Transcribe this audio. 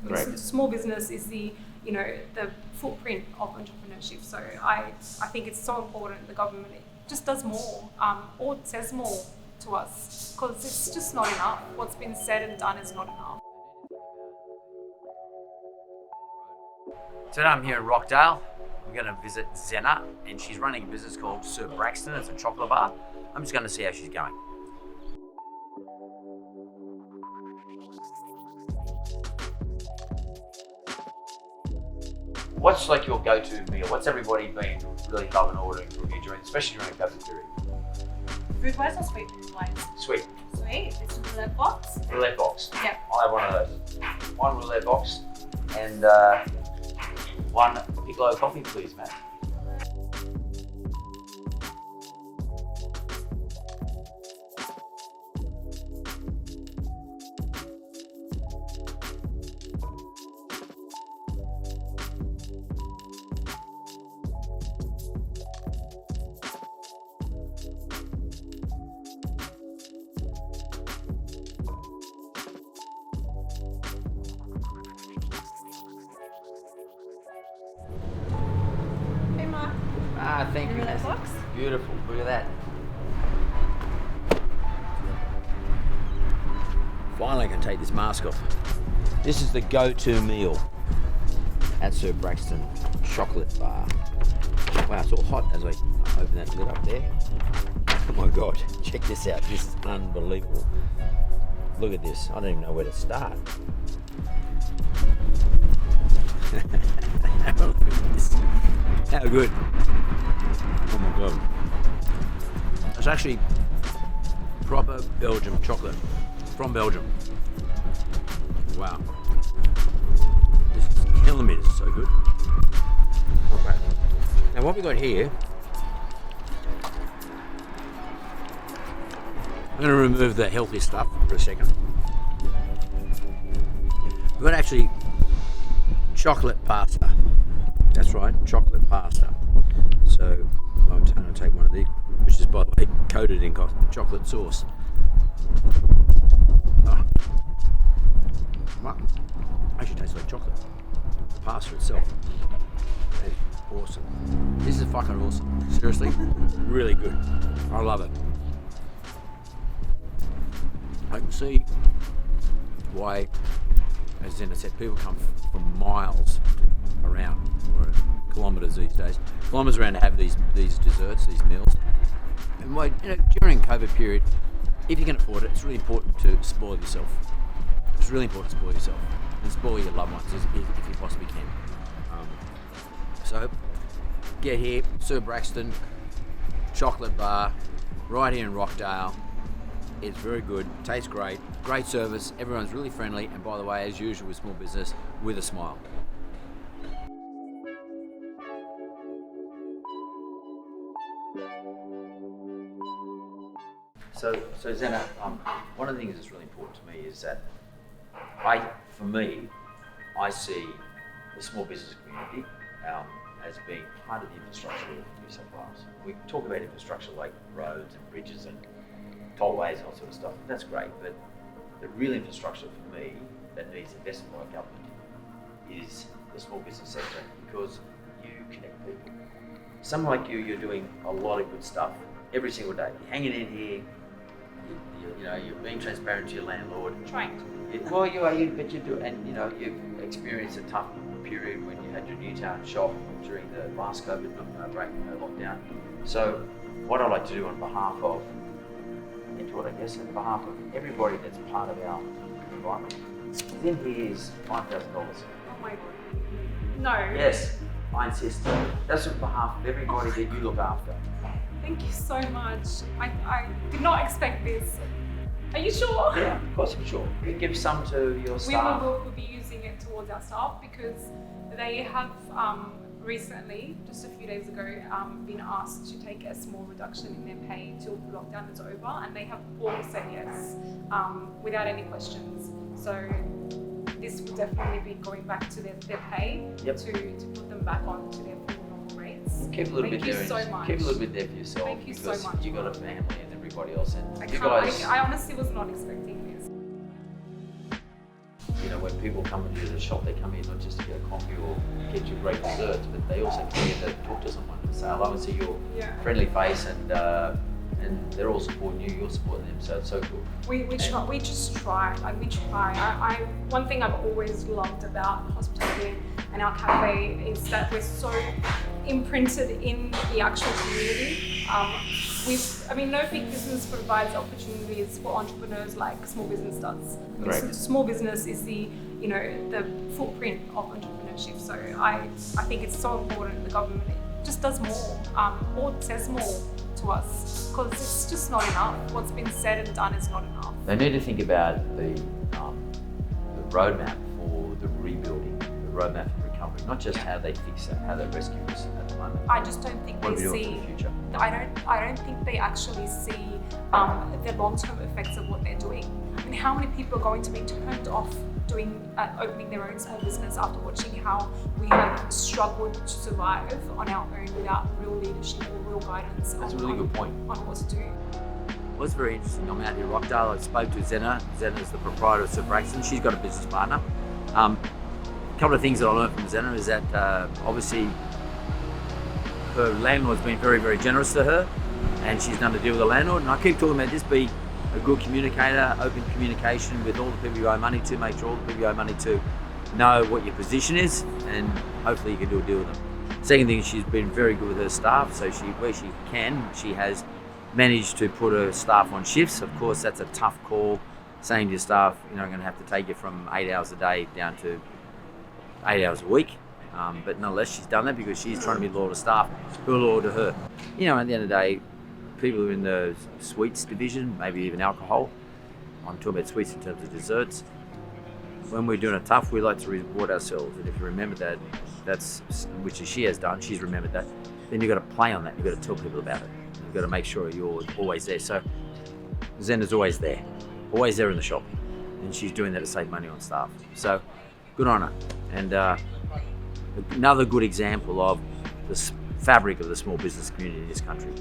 Correct. Small business is the footprint of entrepreneurship. So I think it's so important the government just does more, or says more to us, because it's just not enough. What's been said and done is not enough. Today I'm here in Rockdale. I'm going to visit Zena, and she's running a business called Sir Braxton. It's a chocolate bar. I'm just going to see how she's going. What's like your go-to meal? What's everybody been really loving ordering from you especially during the COVID period? Food-wise or sweet wise? Sweet. Sweet. It's a roulette box. Roulette box. Yep. I'll have one of those. One roulette box and one piccolo coffee, please, Matt. Thank you. Roulette box. Beautiful. Look at that. Finally, I can take this mask off. This is the go-to meal at Sir Braxton chocolate bar. Wow, it's all hot as I open that lid up there. Oh my God, check this out. This is unbelievable. Look at this. I don't even know where to start. Look at this. How good. Oh my God. It's actually proper Belgian chocolate from Belgium. Wow. This is killing me. This is so good. Okay. Now what we got here, I'm going to remove the healthy stuff for a second. We've got actually chocolate pasta. That's right, chocolate pasta. So I'm going to take one of these, which is, by the way, coated in chocolate sauce. Oh. Wow. Actually tastes like chocolate. The pasta itself. That is awesome. This is fucking awesome. Seriously, really good. I love it. I can see why, as Zena said, people come from miles around, or kilometres these days, kilometres around to have these desserts, these meals. And during COVID period, if you can afford it, it's really important to spoil yourself. It's really important to spoil yourself and spoil your loved ones if you possibly can. So get here, Sir Braxton chocolate bar, right here in Rockdale. It's very good, tastes great, great service, everyone's really friendly, and by the way, as usual with small business, with a smile. So Zena, one of the things that's really important to me is that for me, I see the small business community as being part of the infrastructure of New South Wales. We talk about infrastructure like roads and bridges and tollways and all sort of stuff. That's great, but the real infrastructure for me that needs investment by government is the small business sector, because you connect people. Someone like you're doing a lot of good stuff every single day. You're hanging in here. You're being transparent to your landlord. Trying to. Well, you are, but you do, and you've experienced a tough period when you had your Newtown shop during the last COVID lockdown. So, what I'd like to do on behalf of everybody that's part of our environment, in here is $5,000. Oh my God. No. Yes, I insist. That's on behalf of everybody that you look after. Thank you so much. I did not expect this. Are you sure? Yeah, of course I'm sure. You give some to your staff. We will be using it towards our staff, because they have recently, just a few days ago, been asked to take a small reduction in their pay till the lockdown is over, and they have all said yes, without any questions. So this will definitely be going back to their pay. Yep. to put them back on to their full normal rates. Keep a little bit there. Thank you so much. Keep a little bit there for yourself. Thank you so because much. you got a family and everybody else, and I honestly was not expecting this. when people come into the shop, they come in not just to get a coffee or get you great desserts, but they also come in to talk to someone and say hello and see your friendly face, and they're all supporting you, you're supporting them, so it's so cool. We just try. One thing I've always loved about hospitality and our cafe is that we're so imprinted in the actual community. No big business provides opportunities for entrepreneurs like small business does. Correct. Small business is the footprint of entrepreneurship. So I think it's so important the government just does more, or says more to us, because it's just not enough. What's been said and done is not enough. They need to think about the roadmap for the rebuilding, the roadmap for recovery, not just how they fix it, how they rescue us at the moment. I just don't think What they are we doing see. for the future? I don't think they actually see the long-term effects of what they're doing. I mean, how many people are going to be turned off opening their own small business after watching how we have struggled to survive on our own without real leadership or real guidance? That's a really good point. On what to do. Well, it's very interesting. I'm out here at Rockdale. I spoke to Zena. Zena's the proprietor of Sir Braxton. She's got a business partner. A couple of things that I learned from Zena is that obviously her landlord's been very, very generous to her, and she's done a deal with the landlord. And I keep talking about this: be a good communicator, open communication with all the people you owe money to. Make sure all the people you owe money to know what your position is, and hopefully you can do a deal with them. Second thing, she's been very good with her staff. So where she can, she has managed to put her staff on shifts. Of course, that's a tough call, saying to your staff, I'm going to have to take you from 8 hours a day down to 8 hours a week. But nonetheless, she's done that because she's trying to be loyal to staff who are loyal to her. At the end of the day, people who are in the sweets division, maybe even alcohol, I'm talking about sweets in terms of desserts. When we're doing it tough, we like to reward ourselves. And if you remember that, which she has done, she's remembered that, then you've got to play on that. You've got to tell people about it. You've got to make sure you're always there. So Zena's always there in the shop. And she's doing that to save money on staff. So good on her. And another good example of the fabric of the small business community in this country.